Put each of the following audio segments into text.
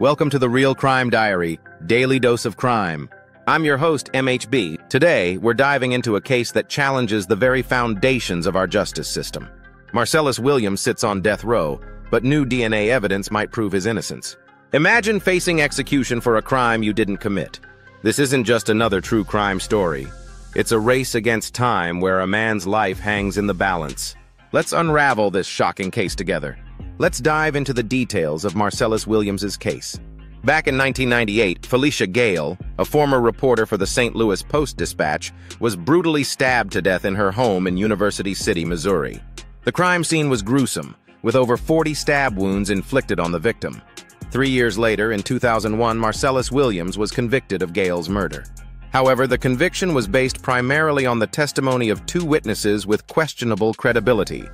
Welcome to the Real Crime Diary, Daily Dose of Crime. I'm your host, MHB. Today, we're diving into a case that challenges the very foundations of our justice system. Marcellus Williams sits on death row, but new DNA evidence might prove his innocence. Imagine facing execution for a crime you didn't commit. This isn't just another true crime story. It's a race against time where a man's life hangs in the balance. Let's unravel this shocking case together. Let's dive into the details of Marcellus Williams's case. Back in 1998, Felicia Gayle, a former reporter for the St. Louis Post-Dispatch, was brutally stabbed to death in her home in University City, Missouri. The crime scene was gruesome, with over 40 stab wounds inflicted on the victim. 3 years later, in 2001, Marcellus Williams was convicted of Gayle's murder. However, the conviction was based primarily on the testimony of two witnesses with questionable credibility,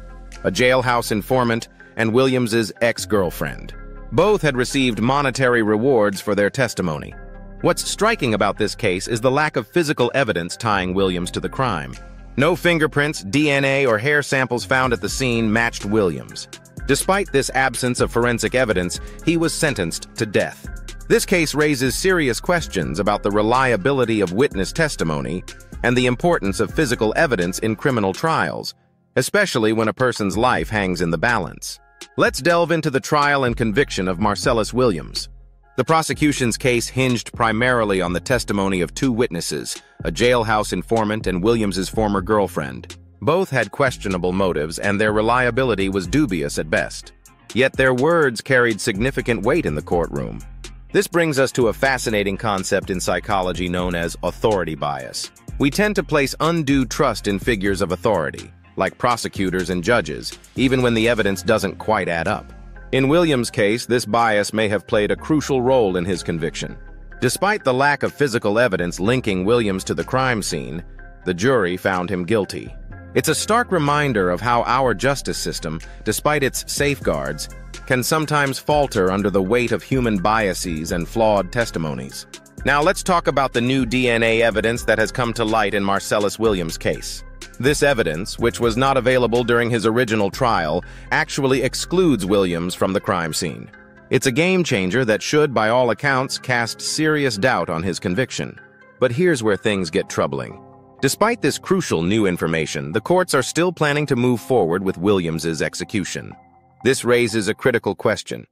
a jailhouse informant and Williams's ex-girlfriend. Both had received monetary rewards for their testimony. What's striking about this case is the lack of physical evidence tying Williams to the crime. No fingerprints, DNA, or hair samples found at the scene matched Williams. Despite this absence of forensic evidence, he was sentenced to death. This case raises serious questions about the reliability of witness testimony and the importance of physical evidence in criminal trials, especially when a person's life hangs in the balance. Let's delve into the trial and conviction of Marcellus Williams. The prosecution's case hinged primarily on the testimony of two witnesses, a jailhouse informant and Williams's former girlfriend. Both had questionable motives, and their reliability was dubious at best. Yet their words carried significant weight in the courtroom. This brings us to a fascinating concept in psychology known as authority bias. We tend to place undue trust in figures of authority, like prosecutors and judges, even when the evidence doesn't quite add up. In Williams' case, this bias may have played a crucial role in his conviction. Despite the lack of physical evidence linking Williams to the crime scene, the jury found him guilty. It's a stark reminder of how our justice system, despite its safeguards, can sometimes falter under the weight of human biases and flawed testimonies. Now let's talk about the new DNA evidence that has come to light in Marcellus Williams' case. This evidence, which was not available during his original trial, actually excludes Williams from the crime scene. It's a game changer that should, by all accounts, cast serious doubt on his conviction. But here's where things get troubling. Despite this crucial new information, the courts are still planning to move forward with Williams's execution. This raises a critical question.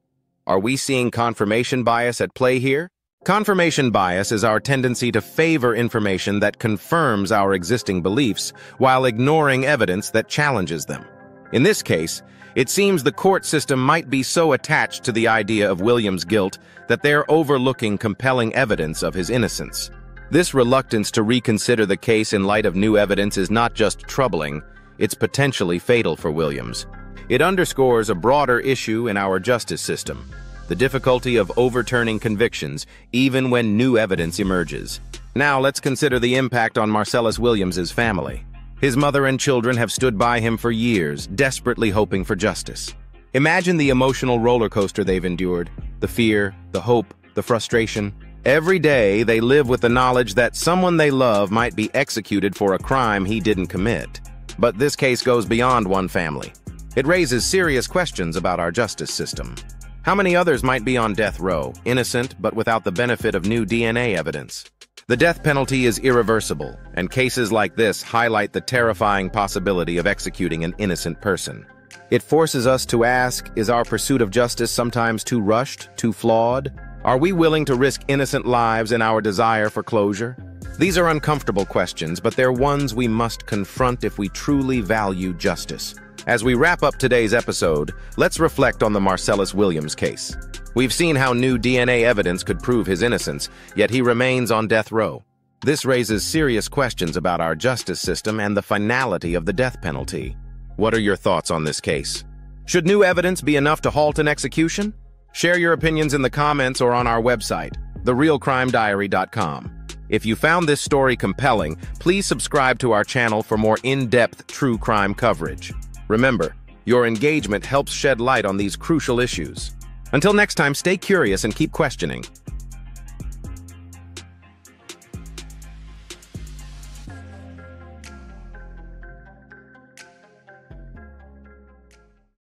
Are we seeing confirmation bias at play here? Confirmation bias is our tendency to favor information that confirms our existing beliefs while ignoring evidence that challenges them. In this case, it seems the court system might be so attached to the idea of Williams' guilt that they're overlooking compelling evidence of his innocence. This reluctance to reconsider the case in light of new evidence is not just troubling, it's potentially fatal for Williams. It underscores a broader issue in our justice system, the difficulty of overturning convictions even when new evidence emerges. Now let's consider the impact on Marcellus Williams's family. His mother and children have stood by him for years, desperately hoping for justice. Imagine the emotional roller coaster they've endured, the fear, the hope, the frustration. Every day, they live with the knowledge that someone they love might be executed for a crime he didn't commit. But this case goes beyond one family. It raises serious questions about our justice system. How many others might be on death row, innocent but without the benefit of new DNA evidence? The death penalty is irreversible, and cases like this highlight the terrifying possibility of executing an innocent person. It forces us to ask, is our pursuit of justice sometimes too rushed, too flawed? Are we willing to risk innocent lives in our desire for closure? These are uncomfortable questions, but they're ones we must confront if we truly value justice. As we wrap up today's episode, let's reflect on the Marcellus Williams case. We've seen how new DNA evidence could prove his innocence, yet he remains on death row. This raises serious questions about our justice system and the finality of the death penalty. What are your thoughts on this case? Should new evidence be enough to halt an execution? Share your opinions in the comments or on our website, therealcrimediary.com. If you found this story compelling, please subscribe to our channel for more in-depth true crime coverage. Remember, your engagement helps shed light on these crucial issues. Until next time, stay curious and keep questioning.